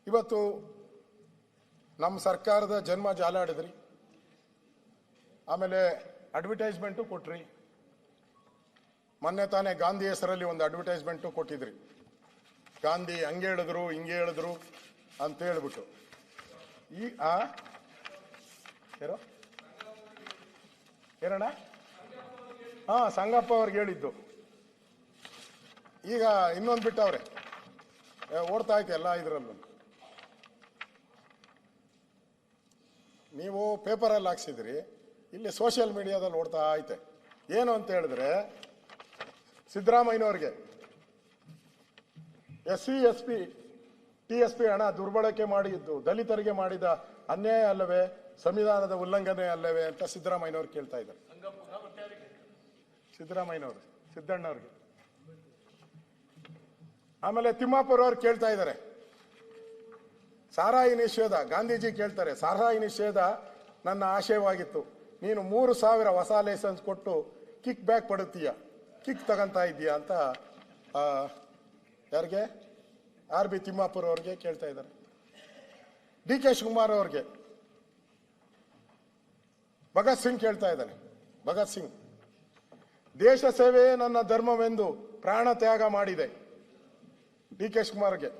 ಇವತ್ತು ನಮ್ಮ ಸರ್ಕಾರದ ಜನ್ಮ ಜಾಲಾಡಿದ್ರಿ, ಆಮೇಲೆ ಅಡ್ವರ್ಟೈಸ್ಮೆಂಟು ಕೊಟ್ರಿ. ಮೊನ್ನೆ ತಾನೇ ಗಾಂಧಿ ಹೆಸರಲ್ಲಿ ಒಂದು ಅಡ್ವರ್ಟೈಸ್ಮೆಂಟು ಕೊಟ್ಟಿದ್ರಿ. ಗಾಂಧಿ ಹಂಗೆ ಹೇಳಿದ್ರು ಹಿಂಗೆ ಹೇಳಿದ್ರು ಅಂತ ಹೇಳ್ಬಿಟ್ಟು ಯಾರೋ ಏನಣ್ಣ ಸಂಗಪ್ಪ ಅವ್ರಿಗೆ ಹೇಳಿದ್ದು. ಈಗ ಇನ್ನೊಂದು ಬಿಟ್ಟವ್ರೆ, ಓಡ್ತಾ ಐತೆ ಎಲ್ಲ ಇದರಲ್ಲೂ. ನೀವು ಪೇಪರಲ್ಲಿ ಹಾಕ್ಸಿದ್ರಿ, ಇಲ್ಲಿ ಸೋಷಿಯಲ್ ಮೀಡಿಯಾದಲ್ಲಿ ಓಡ್ತಾ ಐತೆ. ಏನು ಅಂತ ಹೇಳಿದ್ರೆ, ಸಿದ್ದರಾಮಯ್ಯನವ್ರಿಗೆ SC SP TSP ಹಣ ದುರ್ಬಳಕೆ ಮಾಡಿದ್ದು ದಲಿತರಿಗೆ ಮಾಡಿದ ಅನ್ಯಾಯ ಅಲ್ಲವೇ, ಸಂವಿಧಾನದ ಉಲ್ಲಂಘನೆ ಅಲ್ಲವೇ ಅಂತ ಸಿದ್ದರಾಮಯ್ಯನವ್ರು ಕೇಳ್ತಾ ಇದ್ದಾರೆ. ಸಿದ್ದರಾಮಯ್ಯನವರು ಸಿದ್ದಣ್ಣವ್ರಿಗೆ. ಆಮೇಲೆ ತಿಮ್ಮಾಪುರ ಅವ್ರು ಕೇಳ್ತಾ ಇದ್ದಾರೆ, ಸಾರಾಯಿ ನಿಷೇಧ. ಗಾಂಧೀಜಿ ಕೇಳ್ತಾರೆ, ಸಾರಾಯಿ ನಿಷೇಧ ನನ್ನ ಆಶಯವಾಗಿತ್ತು, ನೀನು 3,000 ಹೊಸ ಲೈಸೆನ್ಸ್ ಕೊಟ್ಟು ಕಿಕ್ ಬ್ಯಾಕ್ ಪಡುತ್ತೀಯ, ಕಿಕ್ ತಗೊಂತಾ ಇದೀಯಾ ಅಂತ ಯಾರಿಗೆ, RB ತಿಮ್ಮಾಪುರ ಅವ್ರಿಗೆ ಕೇಳ್ತಾ ಇದ್ದಾರೆ. DK ಶಿವಕುಮಾರ್ ಅವ್ರಿಗೆ ಭಗತ್ ಸಿಂಗ್ ಕೇಳ್ತಾ ಇದ್ದಾನೆ. ಭಗತ್ ಸಿಂಗ್, ದೇಶ ಸೇವೆಯೇ ನನ್ನ ಧರ್ಮವೆಂದು ಪ್ರಾಣ ತ್ಯಾಗ ಮಾಡಿದೆ. DK ಶಿವಕುಮಾರ್ಗೆ,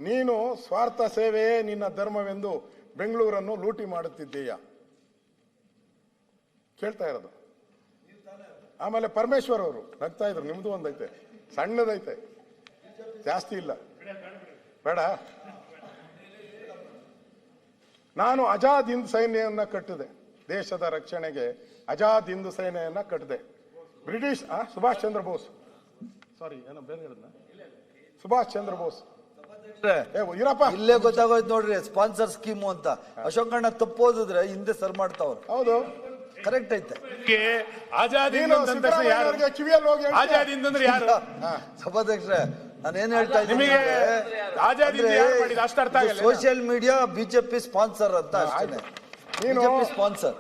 ನೀನು ಸ್ವಾರ್ಥ ಸೇವೆಯೇ ನಿನ್ನ ಧರ್ಮವೆಂದು ಬೆಂಗಳೂರನ್ನು ಲೂಟಿ ಮಾಡುತ್ತಿದ್ದೀಯ ಕೇಳ್ತಾ ಇರೋದು. ಆಮೇಲೆ ಪರಮೇಶ್ವರ್ ಅವರು ನಗ್ತಾ ಇದ್ರು, ನಿಮ್ದು ಒಂದೈತೆ, ಸಣ್ಣದೈತೆ, ಜಾಸ್ತಿ ಇಲ್ಲ, ಬೇಡ. ನಾನು ಆಜಾದ್ ಹಿಂದ್ ಸೈನ್ಯವನ್ನ ಕಟ್ಟಿದೆ, ದೇಶದ ರಕ್ಷಣೆಗೆ ಆಜಾದ್ ಹಿಂದ್ ಸೇನೆಯನ್ನ ಕಟ್ಟಿದೆ. ಬ್ರಿಟಿಷ್ ಸುಭಾಷ್ ಚಂದ್ರ ಬೋಸ್, ಸಾರಿ ಏನೋ ಬೇರೆ ಹೇಳಿದ್ನ, ಸುಭಾಷ್ ಚಂದ್ರ ಬೋಸ್. ಇರಪ್ಪ, ಇಲ್ಲೇ ಗೊತ್ತಾಗೋಯ್ತು ನೋಡ್ರಿ, ಸ್ಪಾನ್ಸರ್ ಸ್ಕೀಮು ಅಂತ. ಅಶೋಕಣ್ಣ ತಪ್ಪೋದಿದ್ರೆ ಹಿಂದೆ ಸರ್ ಮಾಡ್ತಾವ್ರು. ಹೌದು, ಕರೆಕ್ಟ್ ಐತೆ. ಸಭಾಧ್ಯಕ್ಷರೇ, ನಾನೇನ್ ಹೇಳ್ತಾ ಇದ್ದೀನಿ, ಸೋಷಿಯಲ್ ಮೀಡಿಯಾ ಬಿಜೆಪಿ ಸ್ಪಾನ್ಸರ್ ಅಂತ ಅಷ್ಟೇ. BJP sponsor.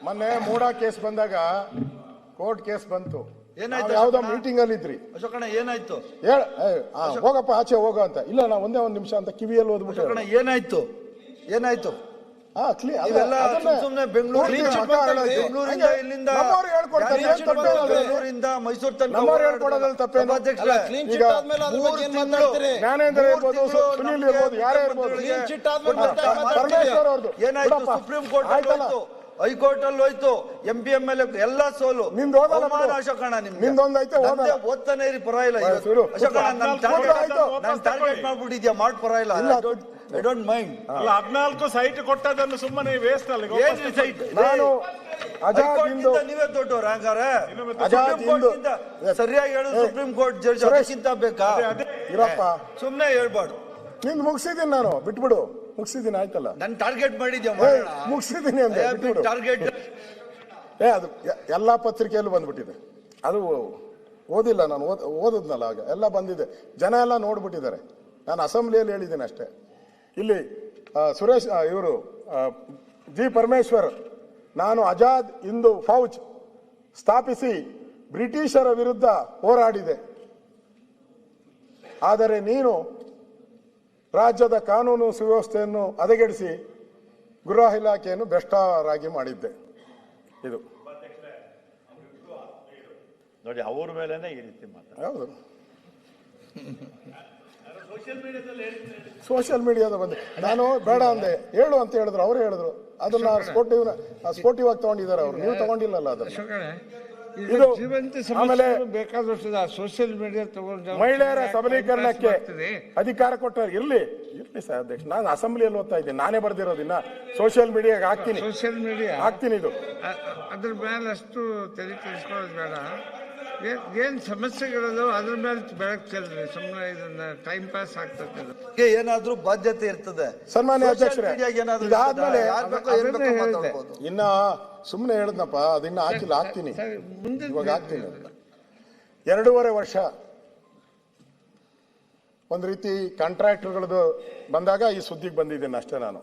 ಮೊನ್ನೆ ಮೂಡಾ ಕೇಸ್ ಬಂದಾಗ ಕೋರ್ಟ್ ಕೇಸ್ ಬಂತು, ಏನಾಯ್ತು? ಯಾವ್ದೋ ಮೀಟಿಂಗ್ ಅಲ್ಲಿ ಇದ್ರಿ. ಅಶೋಕಣ್ಣ ಏನಾಯ್ತು? ಹೋಗಪ್ಪ ಆಚೆ ಹೋಗ ಅಂತ. ಇಲ್ಲ ನಾ ಒಂದೇ ಒಂದ್ ನಿಮಿಷ ಅಂತ ಕಿವಿಯಲ್ಲಿ ಓದ್ಬಿಟ್ಟು. ಏನಾಯ್ತು ಏನಾಯ್ತು? ಬೆಂಗಳೂರಿಂದ ಮೈಸೂರು ತನಕ ಜ್ಞಾನೇಂದ್ರ ಇರ್ಬೋದು, ಸುನೀಲ್ ಇರ್ಬೋದು, ಯಾರೇ ಇರ್ಬೋದು, ಪರಮೇಶ್ವರ್ ಅವ್ರದ್ದು ಏನಾಯ್ತು? ಸುಪ್ರೀಂ ಕೋರ್ಟ್ ಆಯ್ತು, ಹೈಕೋರ್ಟ್ ಅಲ್ಲಿ ಹೋಯ್ತು, MP MLA ಎಲ್ಲ ಸೋಲು. ಅಶೋಕಣ್ಣ ನಿಮ್ದೊಂದೈತೆ, ಓದ್ತಾನೆ ಇರಿ, ಪರವಾಗಿಲ್ಲ. ಅಶೋಕಣ್ಣ ನಾನು ಟಾರ್ಗೆಟ್ ಮಾಡ್ಬಿಟ್ಟಿದ್ಯಾ, ಮಾಡ್ ಪರವಾಗಿಲ್ಲ, ಐ ಡೋಂಟ್ ಮೈಂಡ್. 14 ಸೈಟ್ ಕೊಟ್ಟದನ್ನು ಸುಮ್ಮನೆ ವೇಸ್ಟ್ ಅಲ್ಲ. ನೀವೇ ದೊಡ್ಡವ್ರ ಹಂಗಾರೆ? ಸರಿಯಾಗಿ ಹೇಳು, ಸುಪ್ರೀಂ ಕೋರ್ಟ್ ಜಡ್ಜ್ ಅದಕ್ಕಿಂತ ಬೇಕಾ? ಇರಪ್ಪ, ಸುಮ್ನೆ ಹೇಳ್ಬಾರ್ದು. ನಿಂದು ಮುಗಿಸಿದ್ದೀನಿ ನಾನು, ಬಿಟ್ಬಿಡು. ಮುಗಿಸಿದ್ದೀನಿ, ಆಯ್ತಲ್ಲ. ನನ್ ಟಾರ್ಗೆಟ್ ಮಾಡಿದ್ಯಾ? ಮುಗಿಸಿದ್ದೀನಿ ಅಂತ ಟಾರ್ಗೆಟ್ ಅದು ಎಲ್ಲಾ ಪತ್ರಿಕೆಯಲ್ಲೂ ಬಂದ್ಬಿಟ್ಟಿದೆ. ಅದು ಓದಿಲ್ಲ ನಾನು, ಓದಿದ್ನಲ್ಲ ಆಗ, ಎಲ್ಲ ಬಂದಿದೆ, ಜನ ಎಲ್ಲ ನೋಡ್ಬಿಟ್ಟಿದ್ದಾರೆ. ನಾನು ಅಸೆಂಬ್ಲಿಯಲ್ಲಿ ಹೇಳಿದ್ದೀನಿ ಅಷ್ಟೇ. ಇಲ್ಲಿ ಸುರೇಶ್ ಇವರು G ಪರಮೇಶ್ವರ್, ನಾನು ಆಜಾದ್ ಹಿಂದ್ ಫೌಜ್ ಸ್ಥಾಪಿಸಿ ಬ್ರಿಟಿಷರ ವಿರುದ್ಧ ಹೋರಾಡಿದೆ, ಆದರೆ ನೀನು ರಾಜ್ಯದ ಕಾನೂನು ಸುವ್ಯವಸ್ಥೆಯನ್ನು ಹದಗೆಡಿಸಿ ಗೃಹ ಇಲಾಖೆಯನ್ನು ಭ್ರಷ್ಟರಾಗಿ ಮಾಡಿದ್ದೆ. ಇದು ನೋಡಿ, ಅವ್ರ ಮೇಲೆನೆ ಈ ರೀತಿ ಮಾತಾಡ. ಹೌದು, ಸೋಷಿಯಲ್ ಮೀಡಿಯಾದ ಬಂದೆ. ನಾನು ಬೇಡ ಅಂದೆ, ಹೇಳು ಅಂತ ಹೇಳಿದ್ರು, ಅವರೇ ಹೇಳಿದ್ರು. ಅದನ್ನ ಸ್ಪೋರ್ಟಿವ್ ಆಗಿ ತಗೊಂಡಿದ್ದಾರೆ ಅವರು, ನೀವು ತಗೊಂಡಿಲ್ಲಲ್ಲ ಅದನ್ನ. ಇದು ಆಮೇಲೆ ಬೇಕಾದಷ್ಟು ಸೋಷಿಯಲ್ ಮೀಡಿಯಾ ತಗೊಂಡು ಮಹಿಳೆಯರ ಸಬಲೀಕರಣಕ್ಕೆ ಅಧಿಕಾರ ಕೊಟ್ಟವ್ರು. ಇರ್ಲಿ ಸರ್ ಅಧ್ಯಕ್ಷ, ನಾನು ಅಸೆಂಬ್ಲಿಯಲ್ಲಿ ಓದ್ತಾ ಇದ್ದೀನಿ, ನಾನೇ ಬರ್ದಿರೋದಿನ್ನ ಸೋಷಿಯಲ್ ಮೀಡಿಯಾಗೆ ಹಾಕ್ತೀನಿ. ಸೋಷಿಯಲ್ ಮೀಡಿಯಾ ಹಾಕ್ತೀನಿ. ಇದು ಅದ್ರ ಮೇಲೆ ಅಷ್ಟು ತಲೆ ಕೆಡಿಸ್ಕೊಳ್ಳೋದು ಬೇಡ. ಏನ್ ಸಮಸ್ಯೆಗಳದು ಅದ್ರ ಮೇಲೆ ಬೆಳಕು ಚೆಲ್ರಿ, ಸುಮ್ಮನೆ ಇದನ್ನ ಟೈಮ್ ಪಾಸ್ ಆಗ್ತದೆ. ಏನಾದ್ರೂ ಬಾಧ್ಯತೆ ಇರ್ತದೆ. ಸನ್ಮಾನ್ಯ ಅಧ್ಯಕ್ಷರೇ, ಇದಾದ್ಮೇಲೆ ಇನ್ನ ಸುಮ್ಮನೆ ಹೇಳದ್ನಪ್ಪ, ಅದಿನ್ನ ಹಾಕಿಲ್ಲ, ಹಾಕ್ತೀನಿ, ಇವಾಗ ಹಾಕ್ತೀನಿ. 2.5 ವರ್ಷ ಒಂದ್ ರೀತಿ ಕಾಂಟ್ರಾಕ್ಟರ್ಗಳದ್ದು ಬಂದಾಗ ಈ ಸುದ್ದಿಗೆ ಬಂದಿದ್ದೀನಿ ಅಷ್ಟೇ ನಾನು.